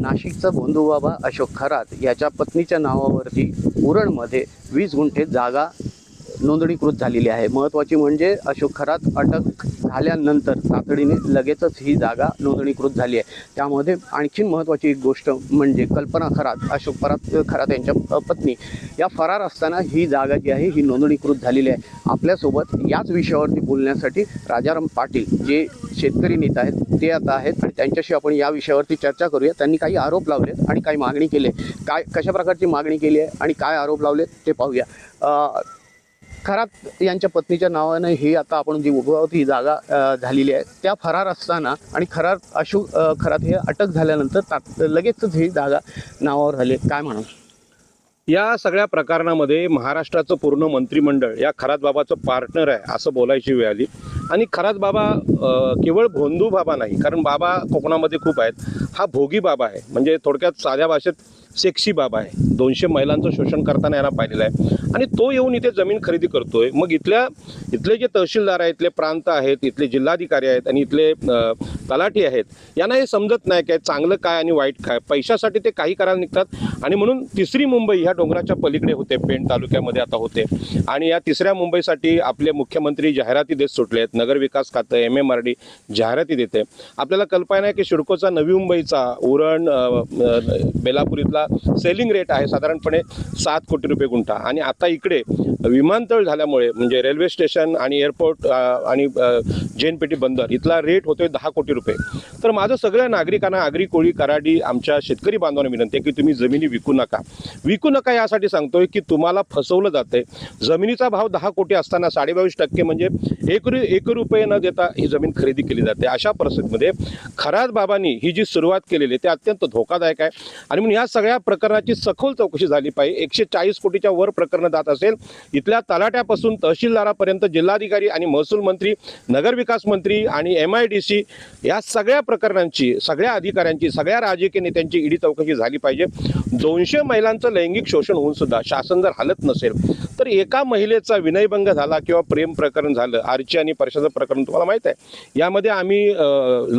नाशिकचा भोंदूबाबा अशोक खरात याच्या पत्नीच्या नावावरती उरणमध्ये 20 गुंठे जागा नोंदणीकृत झालेली आहे। महत्त्वाची म्हणजे अशोक खरात अटक झाल्यानंतर तातडीने लगेचच ही जागा नोंदणीकृत झाली आहे। त्यामध्ये आणखीन महत्त्वाची एक गोष्ट म्हणजे कल्पना खरात, अशोक खरात यांच्या पत्नी या फरार असताना ही जागा जी आहे ही नोंदणीकृत झालेली आहे। आपल्यासोबत याच विषयावरती बोलण्यासाठी राजाराम पाटील जे शेतकरी नेते आहेत ते आता आहेत आणि त्यांच्याशी आपण या विषयावरती चर्चा करूया। त्यांनी काही आरोप लावलेत आणि काही मागणी केली आहे, कशा प्रकारची मागणी केली आहे आणि काय आरोप लावलेत ते पाहूया। खरात यांच्या पत्नीच्या नावानं ही आता आपण जी उभवती ही जागा झालेली आहे, त्या फरार असताना आणि अशोक खरात हे अटक झाल्यानंतर लगेचच ही जागा नावावर झाली। काय म्हणा या सगळ्या प्रकरणामध्ये महाराष्ट्राचं पूर्ण मंत्रिमंडळ या खरात बाबाचं पार्टनर आहे असं बोलायची वेळ आली। आणि खरात बाबा केवळ भोंदू बाबा नाही, कारण बाबा कोकणामध्ये खूप आहेत। हा भोगी बाबा आहे, म्हणजे थोडक्यात साध्या भाषेत सेक्सी बाबा आहे। 200 महिलांचं शोषण करताना याला पाहिलेलं आहे आणि तो येऊन इथे जमीन खरेदी करतोय। मग इथले जे तहसीलदार आहेत, इथले प्रांत आहेत, इथले जिल्हाधिकारी आहेत आणि इथले तलाठी आहेत, यांना हे समजत नाही काय चांगलं काय आणि वाईट काय। पैशासाठी ते काही करायला निघतात आणि म्हणून तिसरी मुंबई ह्या डोंगराच्या पलीकडे होते, पेण तालुक्यामध्ये आता होते। आणि या तिसऱ्या मुंबईसाठी आपले मुख्यमंत्री जाहिराती देत सुटले आहेत। नगरविकास खातं MMRD जाहिराती देते। आपल्याला कल्पना आहे की सिडकोचा नवी मुंबईचा उरण बेलापूर इथला सेलिंग रेट आहे साधारणपणे 7 कोटी रुपये गुंठा। आणि आता इकडे विमानतळ झाल्यामुळे म्हणजे रेल्वे स्टेशन आणि एअरपोर्ट आणि जेनपेटी बंदर इथला रेट होतोय 10 कोटी रुपये। तर माझं सगळ्या नागरिकांना, आगरी कोळी कराडी आमच्या शेतकरी बांधवांना विनंती आहे की तुम्ही जमिनी विकू नका। यासाठी सांगतोय की तुम्हाला फसवलं जातंय। जमिनीचा भाव 10 कोटी असताना 22.5% म्हणजे 1 रुपये न देता ही जमीन खरेदी केली जाते। अशा परिस्थितीमध्ये खरात बाबांनी ही जी सुरुवात केलेली ते अत्यंत धोकादायक आहे आणि म्हणून या सगळ्या प्रकरणाची सखोल चौकशी झाली पाहिजे। 140 कोटीच्या वर प्रकरण जात असेल, इथल्या तलाट्यापासून तहसीलदारापर्यंत जिल्हाधिकारी आणि महसूल मंत्री, नगरविकास मंत्री आणि MIDC या सगळ्या प्रकरणांची, सगळ्या अधिकाऱ्यांची, सगळ्या राजकीय नेत्यांची ईडी चौकशी झाली पाहिजे। 200 महिलांचं लैंगिक शोषण होऊन सुद्धा शासन जर हालत नसेल तर एका महिलेचा विनयभंग झाला किंवा प्रेम प्रकरण झालं, आर्ची आणि परशाचं प्रकरण तुम्हाला माहीत आहे। यामध्ये आम्ही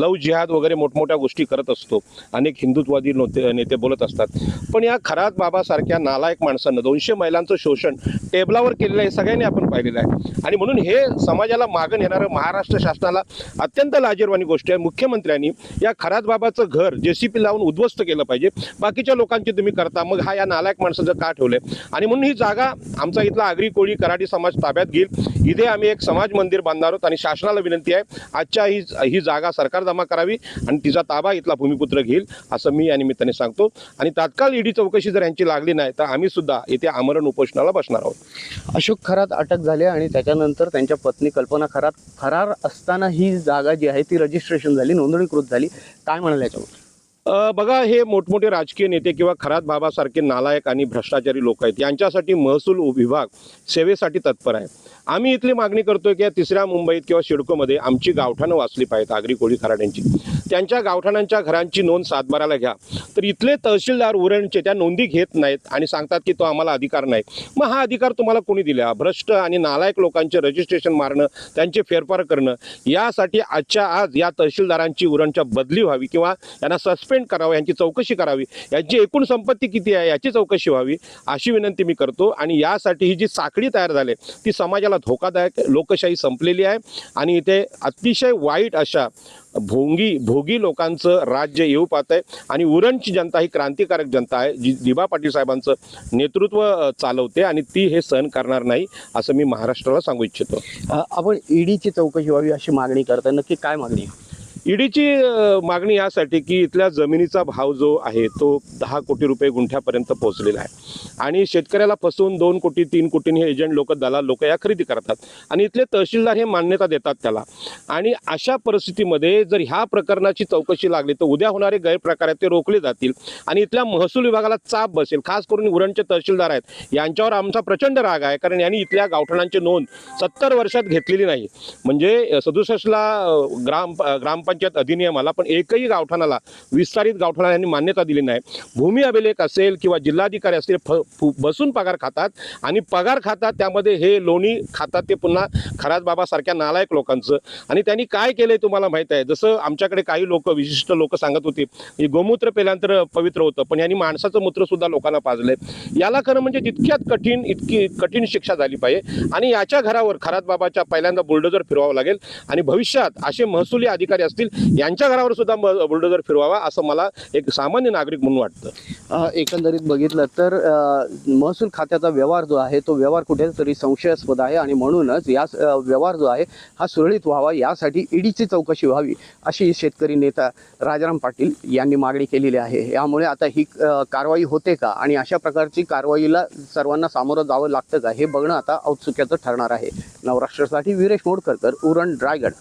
लव जिहाद वगैरे मोठमोठ्या गोष्टी करत असतो, अनेक हिंदुत्ववादी नेते बोलत असतात, पण या खरात बाबासारख्या नालायक माणसानं 200 महिलांचं शोषण टेबलावर केलेलं आहे, सगळ्यांनी आपण पाहिलेलं आहे। आणि म्हणून हे समाजाला मागं नेणारं महाराष्ट्र शासनाला अत्यंत लाजिरवाणी गोष्ट आहे। मुख्यमंत्र्यांनी या खरात बाबाचं घर JCP लावून उद्ध्वस्त केलं पाहिजे। बाकीच्या लोकांची तुम्ही करता, मग हा या नालायक माणसाचं का ठेवलंय? आणि म्हणून ही जागा आमचा इथला आगरी कोळी कराडी समाज ताब्यात घेईल। इथे आम्ही एक समाज मंदिर बांधणार आहोत आणि शासनाला विनंती आहे आजच्या ही जागा सरकार जमा करावी आणि तिचा ताबा इथला भूमिपुत्र घेईल असं मी या निमित्ताने सांगतो। आणि तात्काळ ईडी चौकशी जर यांची लागली नाही तर आम्ही सुद्धा इथे आमरण उपोषणाला बसणार आहोत। अशोक खरात अटक झाले आणि त्याच्यानंतर त्यांच्या पत्नी कल्पना खरात फरार असताना ही जागा जी आहे ती रजिस्ट्रेशन झाली, नोंदणीकृत झाली। काय म्हणाल याच्यावर? बघा, हे मोठमोठे राजकीय नेते किंवा खरात बाबासारखे नालायक आणि भ्रष्टाचारी लोक आहेत, यांच्यासाठी महसूल विभाग सेवेसाठी तत्पर आहे। आम्ही इथली मागणी करतोय की या तिसऱ्या मुंबईत किंवा सिडकोमध्ये आमची गावठाणं वाचली पाहिजेत, आगरी कोळी खराड्यांची। त्यांच्या गावठाणांच्या घरांची नोंद सातबाराला घ्या। तर इथले तहसीलदार उरणचे त्या नोंदी घेत नाहीत आणि सांगतात की तो आम्हाला अधिकार नाही। मग हा अधिकार तुम्हाला कोणी दिला? भ्रष्ट आणि नालायक लोकांचे रजिस्ट्रेशन मारणं, त्यांचे फेरफार करणं, यासाठी आजच्या आज या तहसीलदारांची उरणच्या बदली व्हावी किंवा यांना सस्पेंड करावं, यांची चौकशी करावी, यांची एकूण संपत्ती किती आहे याची चौकशी व्हावी अशी विनंती मी करतो। आणि यासाठी ही जी साखळी तयार झाली ती समाजाला धोकादायक, लोकशाही संपलेली आहे आणि इथे अतिशय वाईट अशा भोगी लोकांचं राज्य येऊ पाहत आहे। आणि उरणची जनता ही क्रांतिकारक जनता आहे जी दिबा पाटील साहेबांचं नेतृत्व चालवते आणि ती हे सहन करणार नाही असं मी महाराष्ट्राला सांगू इच्छितो। आपण ईडीची चौकशी व्हावी अशी मागणी करता, नक्की काय मागणी? ईडीची मागणी यासाठी की इथल्या जमिनीचा भाव जो आहे तो 10 कोटी रुपये गुंठ्यापर्यंत पोहोचलेला आहे आणि शेतकऱ्याला फसवून 2 कोटी 3 कोटींनी हे एजंट लोक, दलाल लोक या खरेदी करतात आणि इथले तहसीलदार हे मान्यता देतात त्याला। आणि अशा परिस्थितीमध्ये जर ह्या प्रकरणाची चौकशी लागली तर उद्या होणारे गैरप्रकार आहेत ते रोखले जातील आणि इथल्या महसूल विभागाला चाप बसेल। खास करून उरणचे तहसीलदार आहेत यांच्यावर आमचा प्रचंड राग आहे, कारण यांनी इथल्या गावठाणांची नोंद 70 वर्षात घेतलेली नाही। म्हणजे 67ला ग्रामपंचायत ग्रामपंचायत अधिनियमाला, पण एकही गावठाणाला विस्तारित गावठाणाला यांनी मान्यता दिली नाही. भूमी अभिलेख असेल किंवा जिल्हाधिकारी असतील बसून पगार खातात आणि पगार खातात, त्यामध्ये हे लोणी खातात ते पुन्हा खरातबाबासारख्या नालायक लोकांचं. आणि त्यांनी काय केलंय तुम्हाला माहित आहे. जसं आमच्याकडे काही लोक, विशिष्ट लोक सांगत होते की गोमूत्र पेल्यानंतर पवित्र होतं, पण यांनी माणसाचं मूत्र सुद्धा लोकांना पाजलंय. याला खरं म्हणजे तितक्यात इतकी कठीण शिक्षा झाली पाहिजे आणि याच्या घरावर खरातबाबाच्या पहिल्यांदा बुलडोजर फिरवावं लागेल आणि भविष्यात असे महसुली अधिकारी असतील यांच्या घरावर सुद्धा बुलडोजर फिरवावा असं मला एक सामान्य नागरिक म्हणून वाटतं. एकंदरीत बघितलं तर महसूल खात्याचा व्यवहार जो आहे तो व्यवहार कुठेतरी संशयास्पद आहे आणि म्हणूनच या व्यवहार जो आहे हा सुरळीत व्हावा यासाठी ईडीची चौकशी व्हावी अशी शेतकरी नेता राजाराम पाटील यांनी मागणी केलेली आहे. यामुळे आता ही कारवाई होते का आणि अशा प्रकारची कारवाईला सर्वांना सामोरं जावं लागतं का हे बघणं आता औत्सुक्याचं ठरणार आहे. नवराष्ट्रासाठी वीरेश मोडकरकर, उरण, रायगड.